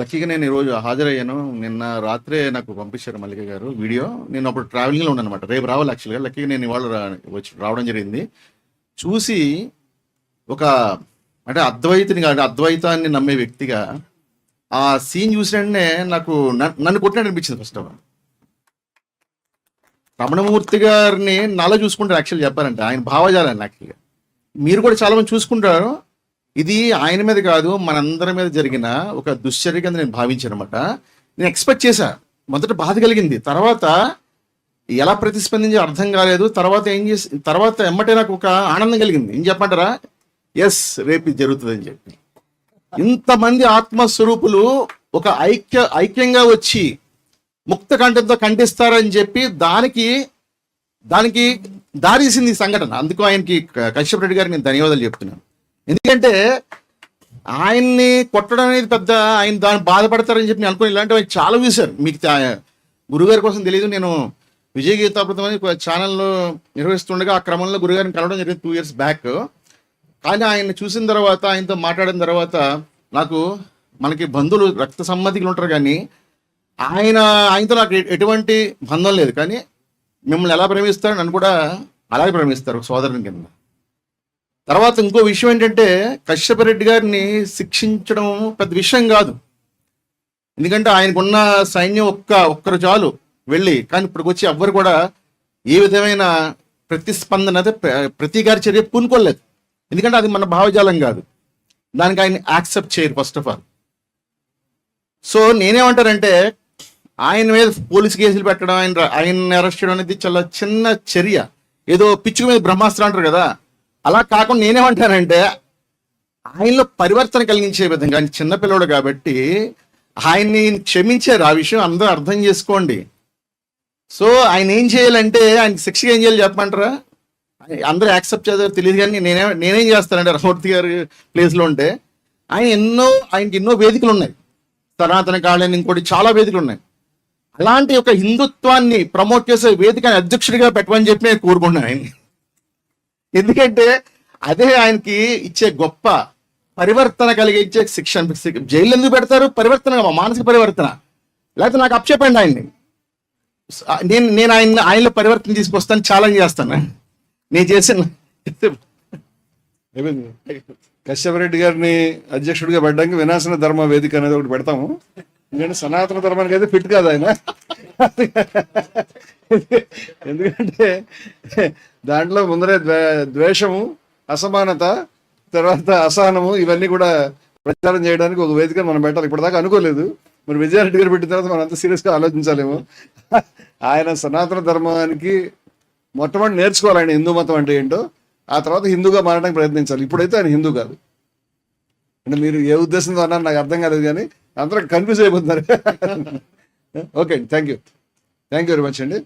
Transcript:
లక్కీగా నేను ఈరోజు హాజరయ్యాను. నిన్న రాత్రే నాకు పంపించారు మల్లిక గారు వీడియో. నేను అప్పుడు ట్రావెలింగ్లో ఉన్నాను అనమాట. రేపు రావాలి యాక్చువల్గా. లక్కీగా నేను ఇవాళ రావడం జరిగింది. చూసి ఒక అంటే అద్వైతాన్ని నమ్మే వ్యక్తిగా ఆ సీన్ చూసిన వెంటనే నాకు నన్ను కొట్టినట్టు అనిపించింది. ఫస్ట్ ఆఫ్ ఆల్ రమణమూర్తి గారిని నాలో చూసుకుంటారు యాక్చువల్ చెప్పారంటే ఆయన భావజాలాన్ని. యాక్చువల్గా మీరు కూడా చాలా మంది చూసుకుంటారు. ఇది ఆయన మీద కాదు, మనందరి మీద జరిగిన ఒక దుశ్చర్య కింద నేను భావించాను అనమాట. నేను ఎక్స్పెక్ట్ చేశా. మొదట బాధ కలిగింది, తర్వాత ఎలా ప్రతిస్పందించి అర్థం కాలేదు. తర్వాత ఎమ్మటే నాకు ఒక ఆనందం కలిగింది. ఏం చెప్పమంటారా? ఎస్, రేపు ఇది జరుగుతుందని చెప్పి ఇంతమంది ఆత్మస్వరూపులు ఒక ఐక్యంగా వచ్చి ముక్త కంఠంతో ఖండిస్తారని చెప్పి దానికి దారిసింది ఈ సంఘటన. అందుకు ఆయనకి కశ్యప్ రెడ్డి గారికి నేను ధన్యవాదాలు చెప్తున్నాను. ఎందుకంటే ఆయన్ని కొట్టడం అనేది పెద్ద ఆయన దాన్ని బాధపడతారని చెప్పి నేను అనుకుని ఇలాంటివి చాలా చూశారు. మీకు గురుగారి కోసం తెలియదు. నేను విజయ గీతామృతం అని ఛానల్లో నిర్వహిస్తుండగా ఆ క్రమంలో గురుగారిని కలవడం జరిగింది 2 years బ్యాక్. కానీ ఆయన్ని చూసిన తర్వాత, ఆయనతో మాట్లాడిన తర్వాత మనకి బంధువులు రక్త సంబంధికులు ఉంటారు, కానీ ఆయనతో నాకు ఎటువంటి బంధం లేదు. కానీ మిమ్మల్ని ఎలా ప్రేమిస్తారు నన్ను కూడా అలాగే ప్రేమిస్తారు సోదరుని కింద. తర్వాత ఇంకో విషయం ఏంటంటే, కశ్యప్ రెడ్డి గారిని శిక్షించడం పెద్ద విషయం కాదు. ఎందుకంటే ఆయనకున్న సైన్యం ఒక్కరు చాలు వెళ్ళి. కానీ ఇప్పుడు వచ్చి ఎవ్వరు కూడా ఏ విధమైన ప్రతిస్పందన ప్రతీకార చర్య పూనుకోలేదు. ఎందుకంటే అది మన భావజాలం కాదు. దానికి ఆయన యాక్సెప్ట్ చేయరు ఫస్ట్ ఆఫ్ ఆల్. సో నేనేమంటానంటే, ఆయన మీద పోలీసు కేసులు పెట్టడం, ఆయన అరెస్ట్ చేయడం అనేది చాలా చిన్న చర్య. ఏదో పిచ్చుకు మీద బ్రహ్మాస్త్రం అంటారు కదా, అలా కాకుండా నేనేమంటానంటే ఆయనలో పరివర్తన కలిగించే విధంగా. ఆయన చిన్నపిల్లడు కాబట్టి ఆయన్ని క్షమించారు. ఆ విషయం అందరూ అర్థం చేసుకోండి. సో ఆయన ఏం చేయాలంటే, ఆయనకి శిక్షగా ఏం చేయాలి చెప్పమంటారా? అందరూ యాక్సెప్ట్ చేస్తారో తెలియదు, కానీ నేనేం చేస్తానంటే రమణమూర్తి గారి ప్లేస్లో ఉంటే ఆయనకి ఎన్నో వేదికలు ఉన్నాయి. సనాతన కాళని ఇంకోటి చాలా వేదికలు ఉన్నాయి. అలాంటి ఒక హిందుత్వాన్ని ప్రమోట్ చేసే వేదికని అధ్యక్షుడిగా పెట్టమని చెప్పి నేను కోరుకుంటున్నాను ఆయన్ని. ఎందుకంటే అదే ఆయనకి ఇచ్చే గొప్ప పరివర్తన కలిగించే శిక్షణ. జైలు ఎందుకు పెడతారు? పరివర్తన, మానసిక పరివర్తన. లేకపోతే నాకు అప్పచెప్పండి ఆయన్ని, నేను ఆయనలో పరివర్తన తీసుకొస్తాను, ఛాలెంజ్ చేస్తాను. నేను చేసిన కశ్యప్ రెడ్డి గారిని అధ్యక్షుడిగా పెట్టడానికి వినాశన ధర్మ వేదిక అనేది ఒకటి పెడతాము. ఎందుకంటే సనాతన ధర్మానికి అయితే ఫిట్ కాదు ఆయన. ఎందుకంటే దాంట్లో ముందరే ద్వేషము, అసమానత, తర్వాత అసహనము, ఇవన్నీ కూడా ప్రచారం చేయడానికి ఒక వేదిక మనం పెట్టాలి. ఇప్పటిదాకా అనుకోలేదు. మరి విజయారెడ్డి గారు పెట్టిన తర్వాత మనం అంత సీరియస్గా ఆలోచించాలేమో. ఆయన సనాతన ధర్మానికి మొట్టమొదటి నేర్చుకోవాలి ఆయన హిందూ మతం అంటే ఏంటో. ఆ తర్వాత హిందూగా మారడానికి ప్రయత్నించాలి. ఇప్పుడైతే ఆయన హిందూ కాదు. అంటే మీరు ఏ ఉద్దేశంతో అన్నారు నాకు అర్థం కాలేదు, కానీ అందరూ కన్ఫ్యూజ్ అయిపోతున్నారు. ఓకే అండి, థ్యాంక్ యూ వెరీ మచ్ అండి.